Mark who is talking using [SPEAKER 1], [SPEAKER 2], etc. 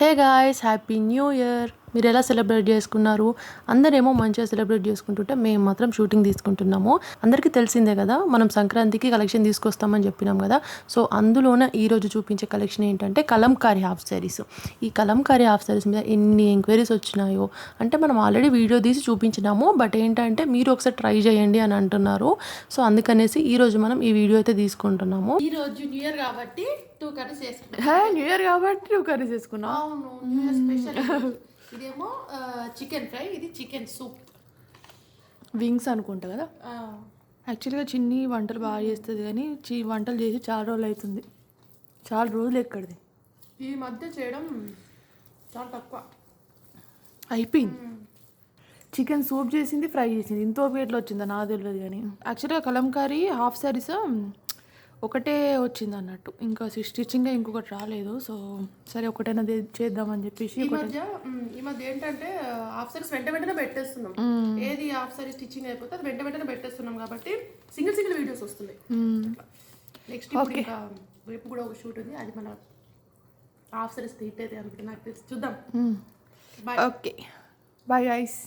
[SPEAKER 1] Hey guys, happy new year. మీరు ఎలా celebrate చేసుకున్నారు? అందరేమో మంచిగా సెలబ్రేట్ చేసుకుంటుంటే మేము మాత్రం షూటింగ్ తీసుకుంటున్నాము. అందరికీ తెలిసిందే కదా, మనం సంక్రాంతికి కలెక్షన్ తీసుకొస్తామని చెప్పినాం కదా. సో అందులోనే ఈరోజు చూపించే కలెక్షన్ ఏంటంటే కలంకారీ హాఫ్ శారీస్. ఈ కలంకారీ హాఫ్ శారీస్ మీద ఎన్ని ఎంక్వైరీస్ వచ్చినాయో. అంటే మనం ఆల్రెడీ వీడియో తీసి చూపించినాము, బట్ ఏంటంటే మీరు ఒకసారి ట్రై చేయండి అని అంటున్నారు. సో అందుకనేసి ఈరోజు మనం ఈ వీడియో అయితే తీసుకుంటున్నాము.
[SPEAKER 2] ఈరోజు న్యూ ఇయర్ కాబట్టి 2 కర్రీస్ చేసుకున్నాం.
[SPEAKER 1] న్యూ ఇయర్ కాబట్టి 2 కర్రీస్ చేసుకున్నాం.
[SPEAKER 2] అవును, న్యూ ఇయర్ స్పెషల్. ఇదేమో చికెన్ ఫ్రై, ఇది చికెన్ సూప్.
[SPEAKER 1] వింగ్స్ అనుకుంటా కదా. యాక్చువల్గా చిన్ని వంటలు బాగా చేస్తుంది, కానీ వంటలు చేసి చాలా రోజులు అవుతుంది. చాలా రోజులు ఎక్కడిది
[SPEAKER 2] ఈ మధ్య చేయడం చాలా తక్కువ
[SPEAKER 1] అయిపోయింది. చికెన్ సూప్ చేసింది, ఫ్రై చేసింది. ఇంతో పేట్లో వచ్చిందా నాకు తెలియదు. కానీ యాక్చువల్గా కలంకారీ హాఫ్ శారీస్ ఒకటే వచ్చింది అన్నట్టు, ఇంకా స్టిచ్చింగ్ ఇంకొకటి రాలేదు. సో సరే ఒకటైనా చేద్దామని చెప్పేసి
[SPEAKER 2] ఈ మధ్య ఏంటంటే హాఫ్ సారీస్ వెంటనే పెట్టేస్తున్నాం. ఏది హాఫ్ సారీ స్టిచ్చింగ్ అయిపోతే అది వెంటనే పెట్టేస్తున్నాం కాబట్టి సింగిల్ వీడియోస్ వస్తున్నాయి. నెక్స్ట్ ఇంకా రేపు కూడా ఒక షూట్ ఉంది, అది మన హాఫ్ సారీస్ హిట్ అయితే అనుకుంటే నాకు తెలిసి చూద్దాం.
[SPEAKER 1] Okay, bye guys.